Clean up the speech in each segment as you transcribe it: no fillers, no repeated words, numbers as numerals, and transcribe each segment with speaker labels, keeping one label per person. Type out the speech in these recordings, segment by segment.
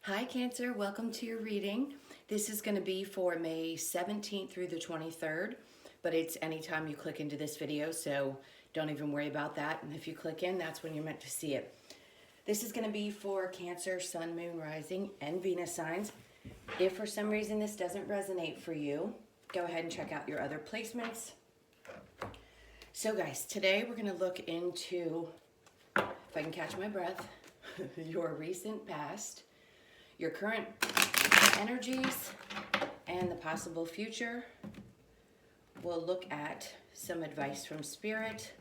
Speaker 1: Hi Cancer, welcome to your reading. This is going to be for May 17th through the 23rd, but it's anytime you click into this video, so don't even worry about that. And if you click in, that's when you're meant to see it. This is going to be for Cancer, Sun, Moon, Rising, and Venus signs. If for some reason this doesn't resonate for you, go ahead and check out your other placements. So guys, today we're going to look into, if I can catch my breath, your recent past, your current energies, and the possible future. We'll look at some advice from Spirit.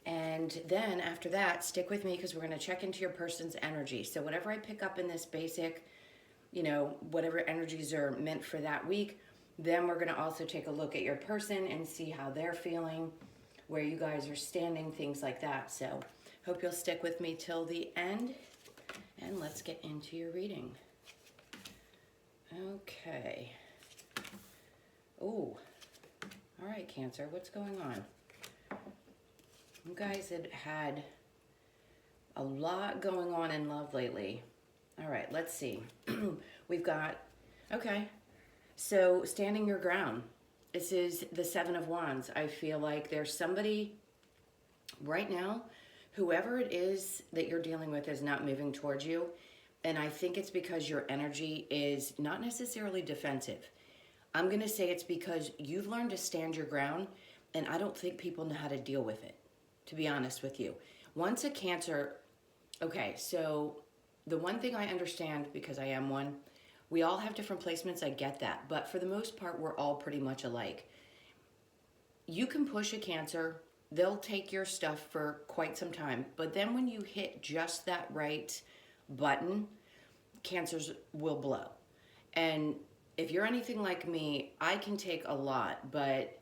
Speaker 1: And then after that, stick with me because we're going to check into your person's energy. So whatever I pick up in this basic, whatever energies are meant for that week, then we're going to also take a look at your person and see how they're feeling, where you guys are standing, things like that. So hope you'll stick with me till the end. And let's get into your reading. Okay. Oh, all right, Cancer, what's going on? You guys have had a lot going on in love lately. All right, let's see. We've got, okay, so standing your ground. This is the Seven of Wands. I feel like there's somebody right now, whoever it is that you're dealing with is not moving towards you. And I think it's because your energy is not necessarily defensive. I'm going to say it's because you've learned to stand your ground, and I don't think people know how to deal with it, to be honest with you. Once a Cancer, okay, so the one thing I understand, because I am one, we all have different placements, I get that. But for the most part, we're all pretty much alike. You can push a Cancer. They'll take your stuff for quite some time. But then when you hit just that right button, Cancers will blow. And if you're anything like me, I can take a lot. But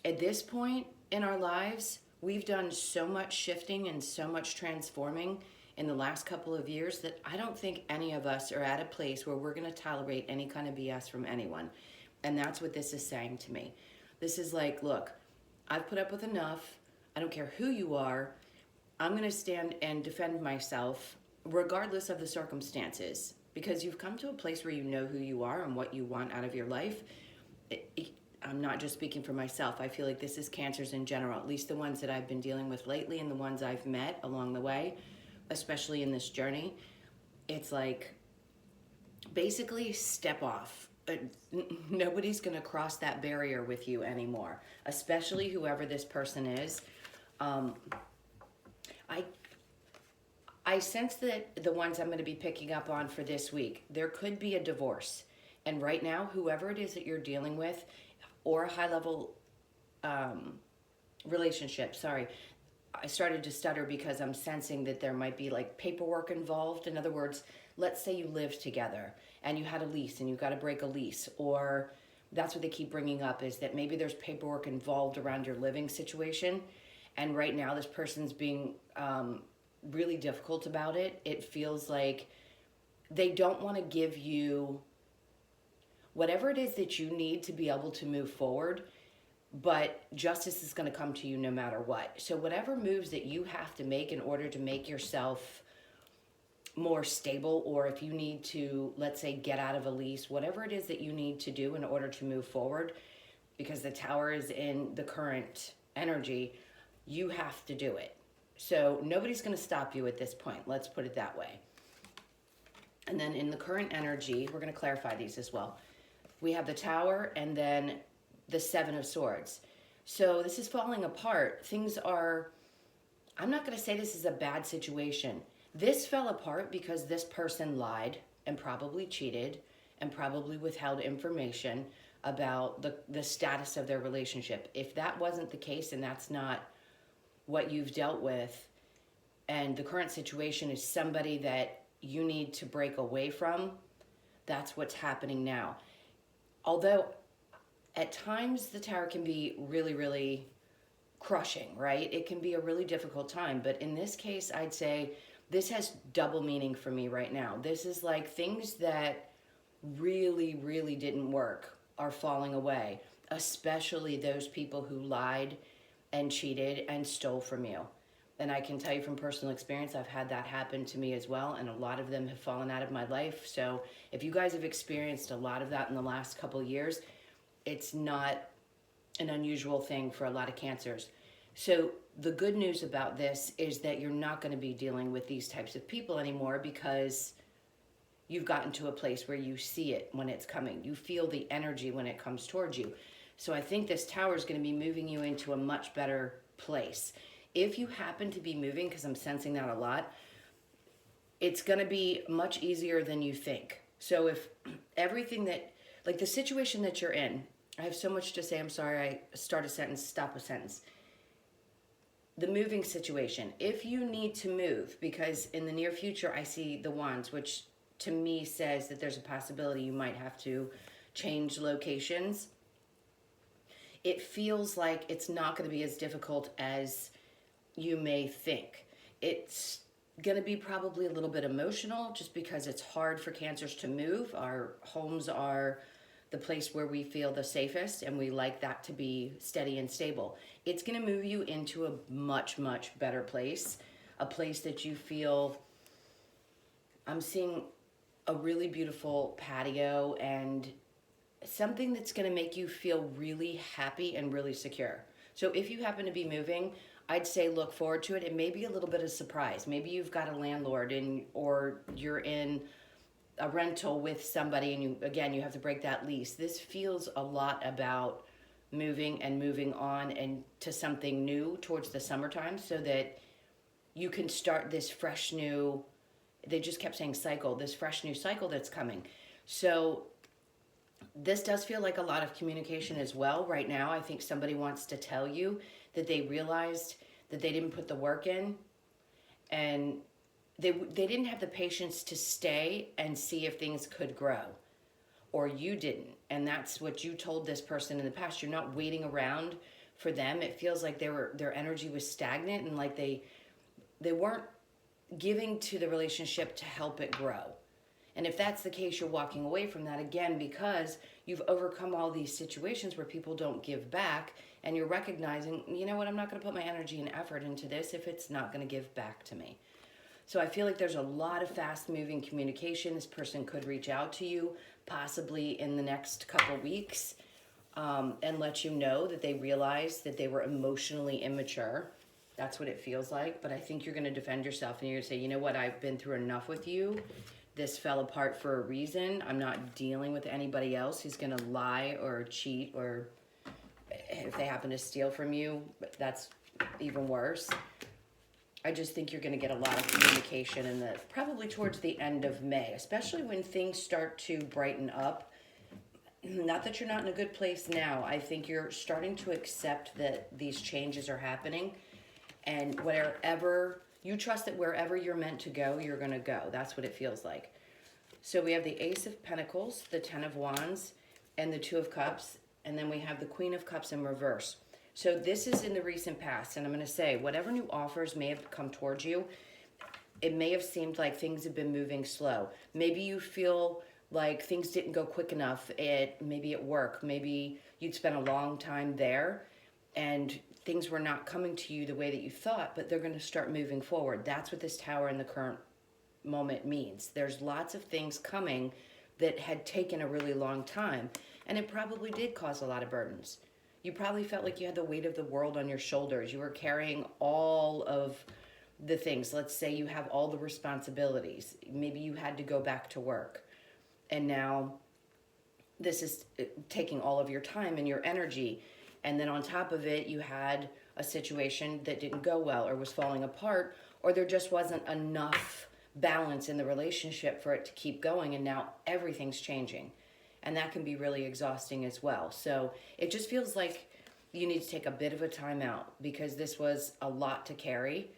Speaker 1: at this point in our lives, we've done so much shifting and so much transforming in the last couple of years that I don't think any of us are at a place where we're going to tolerate any kind of BS from anyone. And that's what this is saying to me. This is like, look, I've put up with enough. I don't care who you are. I'm going to stand and defend myself regardless of the circumstances, because you've come to a place where you know who you are and what you want out of your life. I'm not just speaking for myself. I feel like this is Cancers in general, at least the ones that I've been dealing with lately and the ones I've met along the way, especially in this journey. It's like, basically step off. Nobody's going to cross that barrier with you anymore, especially whoever this person is. I sense that the ones I'm going to be picking up on for this week, there could be a divorce. And right now, whoever it is that you're dealing with, or a high-level relationship, sorry, I started to stutter because I'm sensing that there might be like paperwork involved. In other words, let's say you live together and you had a lease and you've got to break a lease, or that's what they keep bringing up, is that maybe there's paperwork involved around your living situation. And right now this person's being really difficult about it. It feels like they don't want to give you whatever it is that you need to be able to move forward, but justice is going to come to you no matter what. So whatever moves that you have to make in order to make yourself more stable, or if you need to, let's say, get out of a lease, whatever it is that you need to do in order to move forward, because the Tower is in the current energy, you have to do it. So nobody's going to stop you at this point. Let's put it that way. And then in the current energy, we're going to clarify these as well. We have the Tower and then the Seven of Swords. So this is falling apart. Things are, I'm not going to say this is a bad situation. This fell apart because this person lied and probably cheated and probably withheld information about the status of their relationship. If that wasn't the case and that's not what you've dealt with, and the current situation is somebody that you need to break away from, that's what's happening now. Although at times the Tower can be really, really crushing, right? It can be a really difficult time. But in this case, I'd say this has double meaning for me right now. This is like things that really, really didn't work are falling away, especially those people who lied and cheated and stole from you. And I can tell you from personal experience, I've had that happen to me as well, and a lot of them have fallen out of my life. So if you guys have experienced a lot of that in the last couple of years, it's not an unusual thing for a lot of cancers. So the good news about this is that you're not going to be dealing with these types of people anymore, because you've gotten to a place where you see it when it's coming. You feel the energy when it comes towards you. So I think this tower is going to be moving you into a much better place. If you happen to be moving, because I'm sensing that a lot, it's going to be much easier than you think. So if everything that, like the situation that you're in, I have so much to say. I'm sorry, I start a sentence, stop a sentence. The moving situation, if you need to move, because in the near future I see the wands, which to me says that there's a possibility you might have to change locations. It feels like it's not going to be as difficult as you may think. It's going to be probably a little bit emotional, just because it's hard for cancers to move. Our homes are the place where we feel the safest, and we like that to be steady and stable. It's going to move you into a much, much better place, a place that you feel, I'm seeing a really beautiful patio and something that's going to make you feel really happy and really secure. So if you happen to be moving, I'd say look forward to it. It may be a little bit of surprise. Maybe you've got a landlord or you're in a rental with somebody, and you have to break that lease. This feels a lot about moving and moving on and to something new towards the summertime, so that you can start this fresh new, they just kept saying cycle, this fresh new cycle that's coming. So this does feel like a lot of communication as well right now. I think somebody wants to tell you that they realized that they didn't put the work in, and they didn't have the patience to stay and see if things could grow, or you didn't. And that's what you told this person in the past. You're not waiting around for them. It feels like their energy was stagnant, and like they weren't giving to the relationship to help it grow. And if that's the case, you're walking away from that again, because you've overcome all these situations where people don't give back, and you're recognizing, you know what, I'm not going to put my energy and effort into this if it's not going to give back to me. So I feel like there's a lot of fast-moving communication. This person could reach out to you possibly in the next couple weeks, and let you know that they realized that they were emotionally immature. That's what it feels like. But I think you're going to defend yourself, and you're going to say, you know what, I've been through enough with you. This fell apart for a reason. I'm not dealing with anybody else who's going to lie or cheat, or if they happen to steal from you, that's even worse. I just think you're going to get a lot of communication probably towards the end of May, especially when things start to brighten up. Not that you're not in a good place now. I think you're starting to accept that these changes are happening, and wherever you trust that wherever you're meant to go, you're going to go. That's what it feels like. So we have the Ace of Pentacles, the Ten of Wands, and the Two of Cups, and then we have the Queen of Cups in reverse. So this is in the recent past, and I'm going to say, whatever new offers may have come towards you, it may have seemed like things have been moving slow. Maybe you feel like things didn't go quick enough maybe at work. Maybe you'd spent a long time there, and things were not coming to you the way that you thought, but they're going to start moving forward. That's what this tower in the current moment means. There's lots of things coming that had taken a really long time, and it probably did cause a lot of burdens. You probably felt like you had the weight of the world on your shoulders. You were carrying all of the things. Let's say you have all the responsibilities. Maybe you had to go back to work, and now this is taking all of your time and your energy. And then on top of it, you had a situation that didn't go well, or was falling apart, or there just wasn't enough balance in the relationship for it to keep going, and now everything's changing. And that can be really exhausting as well. So it just feels like you need to take a bit of a time out, because this was a lot to carry,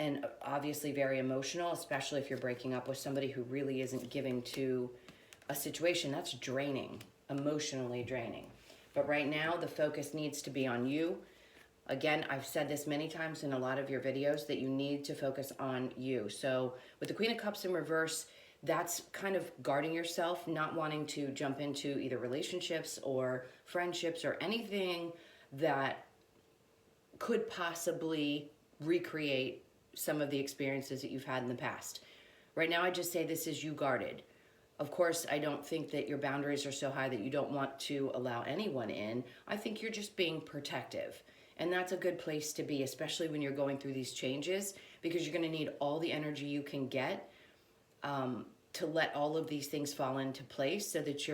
Speaker 1: and obviously very emotional, especially if you're breaking up with somebody who really isn't giving to a situation. That's draining, emotionally draining. But right now, the focus needs to be on you. Again, I've said this many times in a lot of your videos that you need to focus on you. So with the Queen of Cups in reverse, that's kind of guarding yourself, not wanting to jump into either relationships or friendships or anything that could possibly recreate some of the experiences that you've had in the past. Right now, I just say this is you guarded. Of course, I don't think that your boundaries are so high that you don't want to allow anyone in. I think you're just being protective. And that's a good place to be, especially when you're going through these changes, because you're going to need all the energy you can get to let all of these things fall into place so that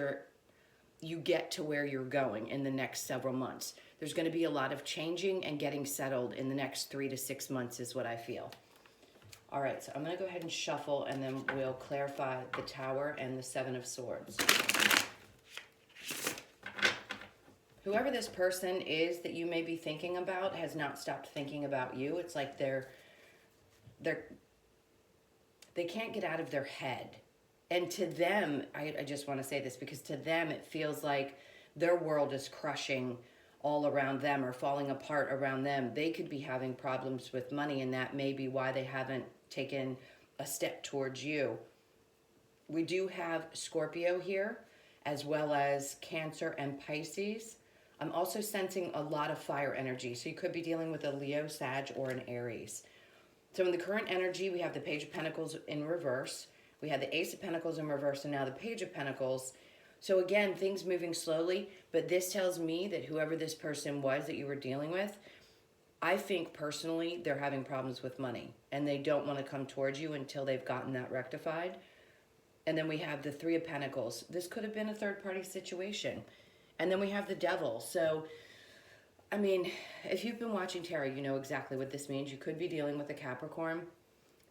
Speaker 1: you get to where you're going in the next several months. There's going to be a lot of changing and getting settled in the next 3 to 6 months is what I feel. All right, so I'm going to go ahead and shuffle, and then we'll clarify the Tower and the Seven of Swords. Whoever this person is that you may be thinking about has not stopped thinking about you. It's like they can't get out of their head. And to them, I just want to say this, because to them it feels like their world is crushing all around them or falling apart around them. They could be having problems with money, and that may be why they haven't taken a step towards you. We do have Scorpio here, as well as Cancer and Pisces. I'm also sensing a lot of fire energy, so you could be dealing with a Leo, Sag, or an Aries. So in the current energy, we have the Page of Pentacles in reverse. We had the Ace of Pentacles in reverse, and now the Page of Pentacles. So again, things moving slowly, but this tells me that whoever this person was that you were dealing with, I think personally they're having problems with money, and they don't want to come towards you until they've gotten that rectified. And then we have the Three of Pentacles. This could have been a third-party situation. And then we have the Devil. So, I mean, if you've been watching tarot, you know exactly what this means. You could be dealing with a Capricorn.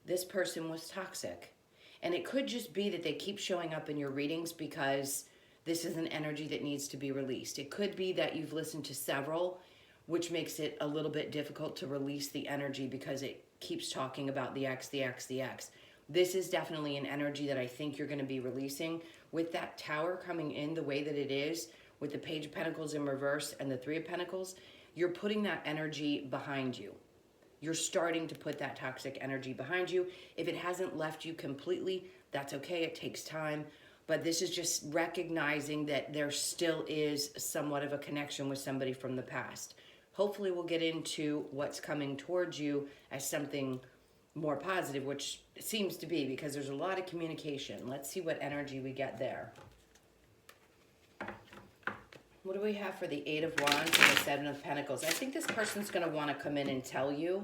Speaker 1: This person was toxic. And it could just be that they keep showing up in your readings because this is an energy that needs to be released. It could be that you've listened to several, which makes it a little bit difficult to release the energy because it keeps talking about the X, the X, the X. This is definitely an energy that I think you're going to be releasing. With that Tower coming in the way that it is, with the Page of Pentacles in reverse and the Three of Pentacles, you're putting that energy behind you. You're starting to put that toxic energy behind you. If it hasn't left you completely, that's okay. It takes time. But this is just recognizing that there still is somewhat of a connection with somebody from the past. Hopefully we'll get into what's coming towards you as something more positive, which it seems to be, because there's a lot of communication. Let's see what energy we get there. What do we have for the Eight of Wands and the Seven of Pentacles? I think this person's going to want to come in and tell you.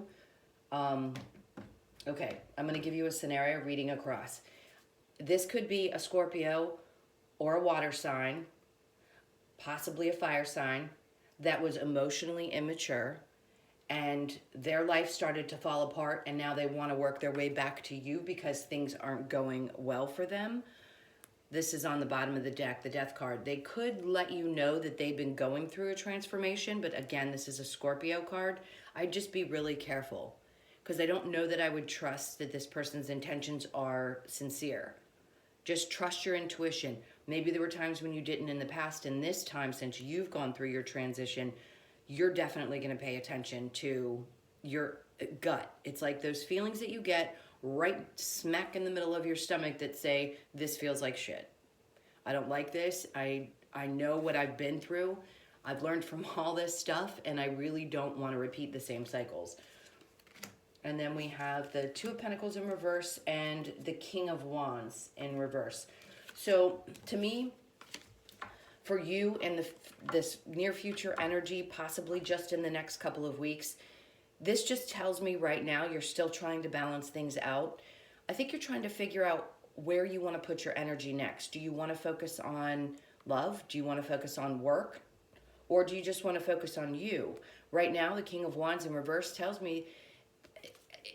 Speaker 1: Okay, I'm going to give you a scenario reading across. This could be a Scorpio or a water sign, possibly a fire sign, that was emotionally immature, and their life started to fall apart, and now they want to work their way back to you because things aren't going well for them. This is on the bottom of the deck, the Death card. They could let you know that they've been going through a transformation, but again, this is a Scorpio card. I'd just be really careful, because I don't know that I would trust that this person's intentions are sincere. Just trust your intuition. Maybe there were times when you didn't in the past, and this time, since you've gone through your transition, you're definitely going to pay attention to your gut. It's like those feelings that you get right smack in the middle of your stomach that say, this feels like shit. I don't like this. I know what I've been through. I've learned from all this stuff, and I really don't want to repeat the same cycles. And then we have the Two of Pentacles in reverse and the King of Wands in reverse. So to me, for you in this near future energy, possibly just in the next couple of weeks, this just tells me right now you're still trying to balance things out. I think you're trying to figure out where you want to put your energy next. Do you want to focus on love? Do you want to focus on work? Or do you just want to focus on you? Right now, the King of Wands in reverse tells me,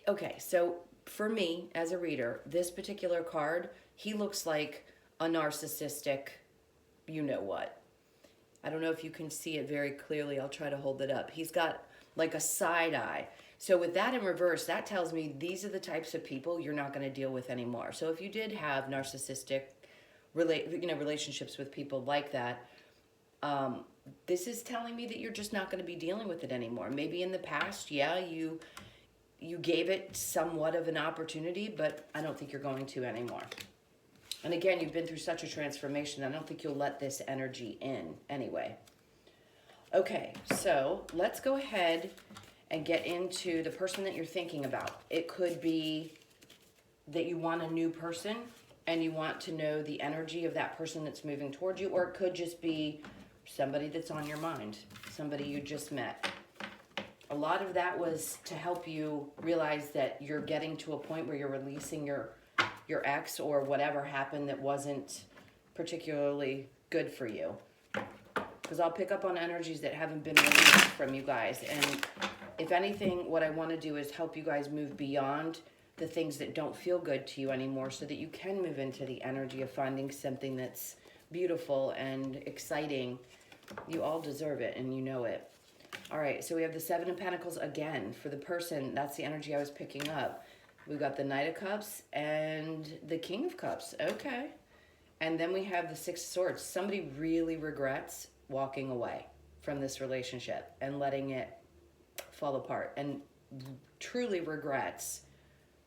Speaker 1: okay, so for me as a reader, this particular card, he looks like a narcissistic, you know what. I don't know if you can see it very clearly. I'll try to hold it up. He's got like a side eye. So with that in reverse, that tells me these are the types of people you're not going to deal with anymore. So if you did have narcissistic relationships with people like that, this is telling me that you're just not going to be dealing with it anymore. Maybe in the past, yeah, you gave it somewhat of an opportunity, but I don't think you're going to anymore. And again, you've been through such a transformation, I don't think you'll let this energy in anyway. Okay, so let's go ahead and get into the person that you're thinking about. It could be that you want a new person and you want to know the energy of that person that's moving towards you, or it could just be somebody that's on your mind, somebody you just met. A lot of that was to help you realize that you're getting to a point where you're releasing your ex or whatever happened that wasn't particularly good for you. Because I'll pick up on energies that haven't been released from you guys. And if anything, what I want to do is help you guys move beyond the things that don't feel good to you anymore so that you can move into the energy of finding something that's beautiful and exciting. You all deserve it and you know it. All right, so we have the Seven of Pentacles again. For the person, that's the energy I was picking up. We've got the Knight of Cups and the King of Cups. Okay. And then we have the Six of Swords. Somebody really regrets walking away from this relationship and letting it fall apart, and truly regrets.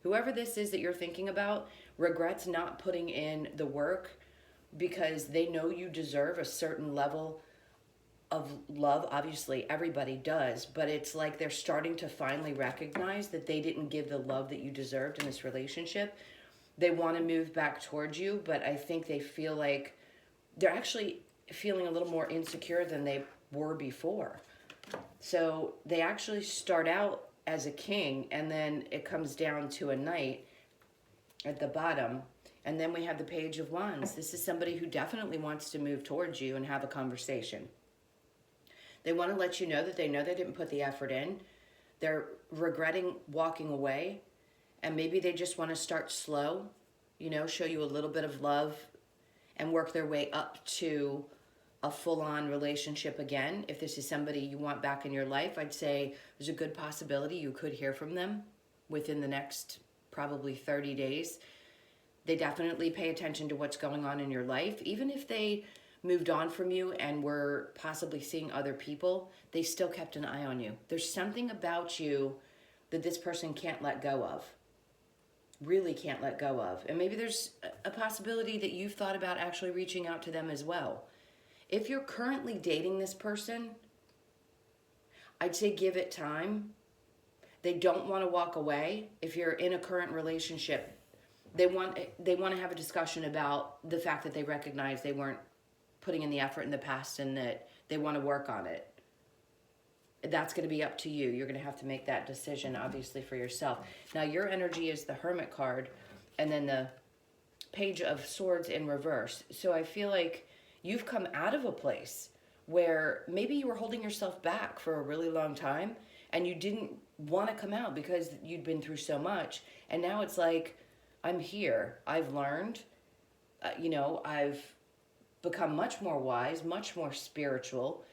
Speaker 1: Whoever this is that you're thinking about regrets not putting in the work because they know you deserve a certain level of love. Obviously, everybody does, but it's like they're starting to finally recognize that they didn't give the love that you deserved in this relationship. They want to move back towards you, but I think they feel like they're actually feeling a little more insecure than they were before. So they actually start out as a king, and then it comes down to a knight at the bottom. And then we have the Page of Wands. This is somebody who definitely wants to move towards you and have a conversation. They want to let you know that they know they didn't put the effort in. They're regretting walking away. And maybe they just want to start slow, you know, show you a little bit of love and work their way up to a full-on relationship again. If this is somebody you want back in your life, I'd say there's a good possibility you could hear from them within the next probably 30 days. They definitely pay attention to what's going on in your life. Even if they moved on from you and were possibly seeing other people, they still kept an eye on you. There's something about you that this person can't let go of. Really can't let go of. And maybe there's a possibility that you've thought about actually reaching out to them as well. If you're currently dating this person, I'd say give it time. They don't want to walk away. If you're in a current relationship, they want to have a discussion about the fact that they recognize they weren't putting in the effort in the past and that they want to work on it. That's going to be up to you. You're going to have to make that decision, obviously, for yourself. Now, your energy is the Hermit card and then the Page of Swords in reverse. So I feel like you've come out of a place where maybe you were holding yourself back for a really long time and you didn't want to come out because you'd been through so much. And now it's like, I'm here. I've learned, I've become much more wise, much more spiritual.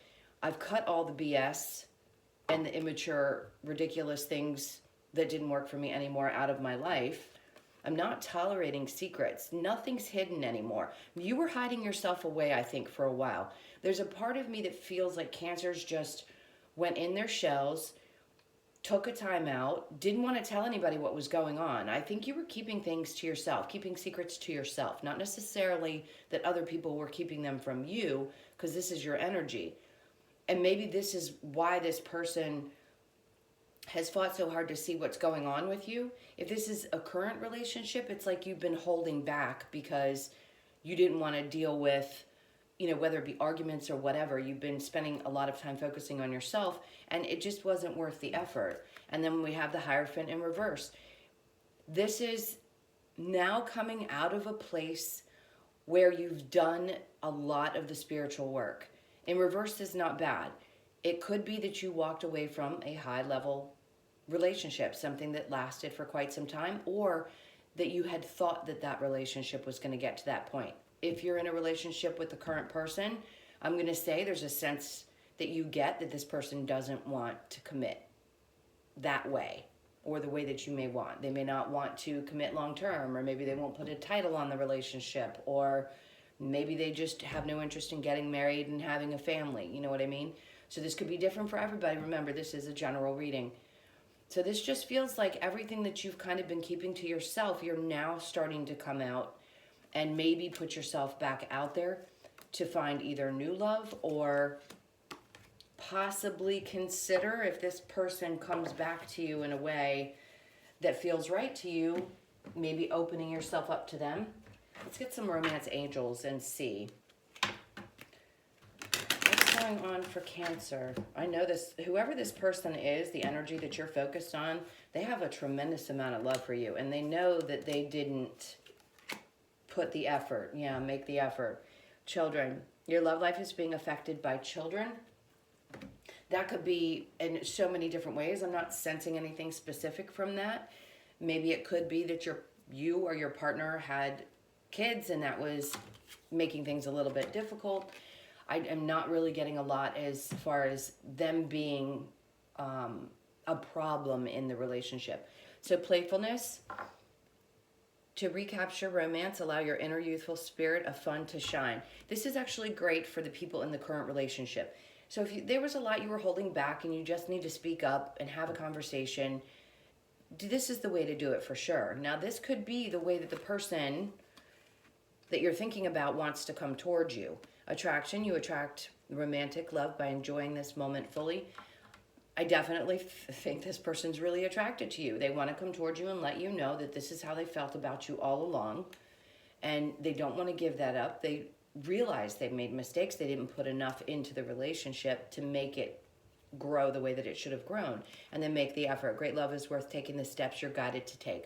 Speaker 1: I've cut all the BS and the immature, ridiculous things that didn't work for me anymore out of my life. I'm not tolerating secrets. Nothing's hidden anymore. You were hiding yourself away, I think, for a while. There's a part of me that feels like Cancers just went in their shells, took a time out, didn't want to tell anybody what was going on. I think you were keeping things to yourself, keeping secrets to yourself. Not necessarily that other people were keeping them from you, because this is your energy. And maybe this is why this person has fought so hard to see what's going on with you. If this is a current relationship, it's like you've been holding back because you didn't want to deal with, whether it be arguments or whatever. You've been spending a lot of time focusing on yourself, and it just wasn't worth the effort. And then we have the Hierophant in reverse. This is now coming out of a place where you've done a lot of the spiritual work. In reverse is not bad. It could be that you walked away from a high-level relationship, something that lasted for quite some time, or that you had thought that that relationship was going to get to that point. If you're in a relationship with the current person, I'm going to say there's a sense that you get that this person doesn't want to commit that way, or the way that you may want. They may not want to commit long-term, or maybe they won't put a title on the relationship, or maybe they just have no interest in getting married and having a family. You know what I mean? So this could be different for everybody. Remember, this is a general reading. So this just feels like everything that you've kind of been keeping to yourself, you're now starting to come out and maybe put yourself back out there to find either new love or possibly consider, if this person comes back to you in a way that feels right to you, maybe opening yourself up to them. Let's get some romance angels and see what's going on for Cancer. I know this, whoever this person is, the energy that you're focused on, they have a tremendous amount of love for you, and they know that they didn't put the effort. Yeah, make the effort. Children, your love life is being affected by children. That could be in so many different ways. I'm not sensing anything specific from that. Maybe it could be that you or your partner had kids and that was making things a little bit difficult. I am not really getting a lot as far as them being a problem in the relationship. So playfulness, to recapture romance, allow your inner youthful spirit of fun to shine. This is actually great for the people in the current relationship. So if there was a lot you were holding back and you just need to speak up and have a conversation, this is the way to do it for sure. Now, this could be the way that the person that you're thinking about wants to come towards you. Attraction, you attract romantic love by enjoying this moment fully. I definitely think this person's really attracted to you. They want to come towards you and let you know that this is how they felt about you all along. And they don't want to give that up. They realize they've made mistakes. They didn't put enough into the relationship to make it grow the way that it should have grown. And then make the effort. Great love is worth taking the steps you're guided to take.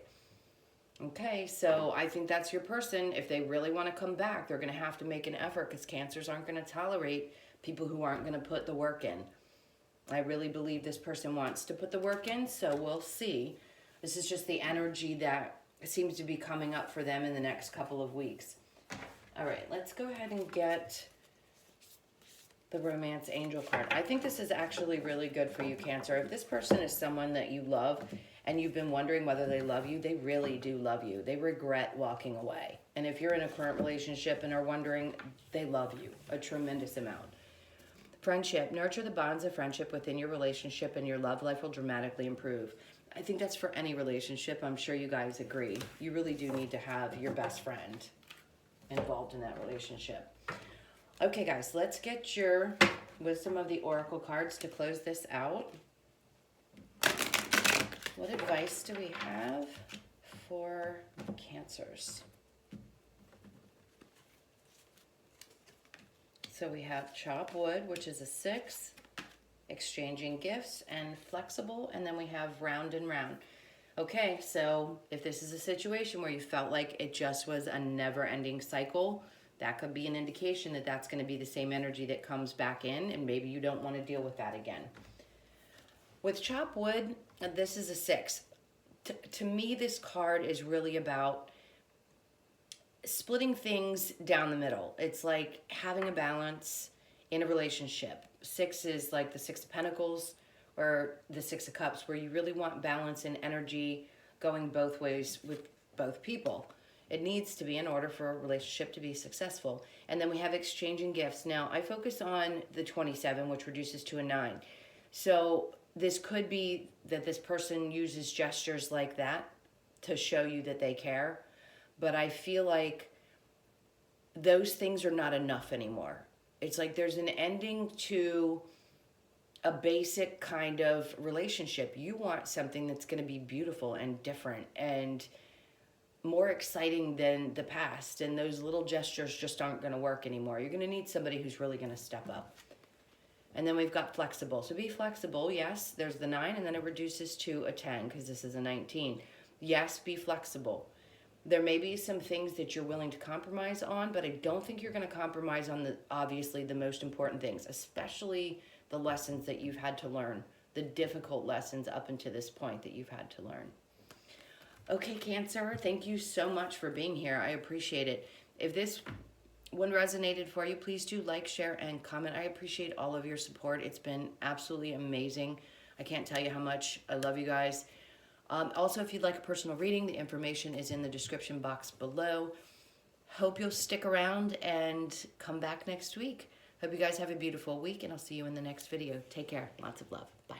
Speaker 1: Okay, so I think that's your person. If they really want to come back, they're going to have to make an effort, because Cancers aren't going to tolerate people who aren't going to put the work in. I really believe this person wants to put the work in, so we'll see. This is just the energy that seems to be coming up for them in the next couple of weeks. All right, let's go ahead and get the romance angel card. I think this is actually really good for you, Cancer. If this person is someone that you love and you've been wondering whether they love you, they really do love you. They regret walking away. And if you're in a current relationship and are wondering, they love you a tremendous amount. Friendship, nurture the bonds of friendship within your relationship and your love life will dramatically improve. I think that's for any relationship. I'm sure you guys agree. You really do need to have your best friend involved in that relationship. Okay, guys, let's get your wisdom of the oracle cards to close this out. What advice do we have for Cancers? So we have chop wood, which is a 6, exchanging gifts, and flexible, and then we have round and round. Okay, so if this is a situation where you felt like it just was a never-ending cycle, that could be an indication that that's going to be the same energy that comes back in, and maybe you don't want to deal with that again. With chop wood, this is a 6. To me, this card is really about splitting things down the middle. It's like having a balance in a relationship. 6 is like the 6 of Pentacles or the 6 of Cups, where you really want balance and energy going both ways with both people. It needs to be in order for a relationship to be successful. And then we have exchanging gifts. Now, I focus on the 27, which reduces to a 9. So this could be that this person uses gestures like that to show you that they care. But I feel like those things are not enough anymore. It's like there's an ending to a basic kind of relationship. You want something that's going to be beautiful and different and more exciting than the past. And those little gestures just aren't going to work anymore. You're going to need somebody who's really going to step up. And then we've got flexible. So be flexible. Yes, there's the 9, and then it reduces to a 10 because this is a 19. Yes, be flexible. There may be some things that you're willing to compromise on, but I don't think you're going to compromise on obviously the most important things, especially the lessons that you've had to learn, the difficult lessons up until this point that you've had to learn. Okay, Cancer, thank you so much for being here. I appreciate it. If this one resonated for you, please do like, share, and comment. I appreciate all of your support. It's been absolutely amazing. I can't tell you how much I love you guys. Also, if you'd like a personal reading, the information is in the description box below. Hope you'll stick around and come back next week. Hope you guys have a beautiful week, and I'll see you in the next video. Take care. Lots of love. Bye.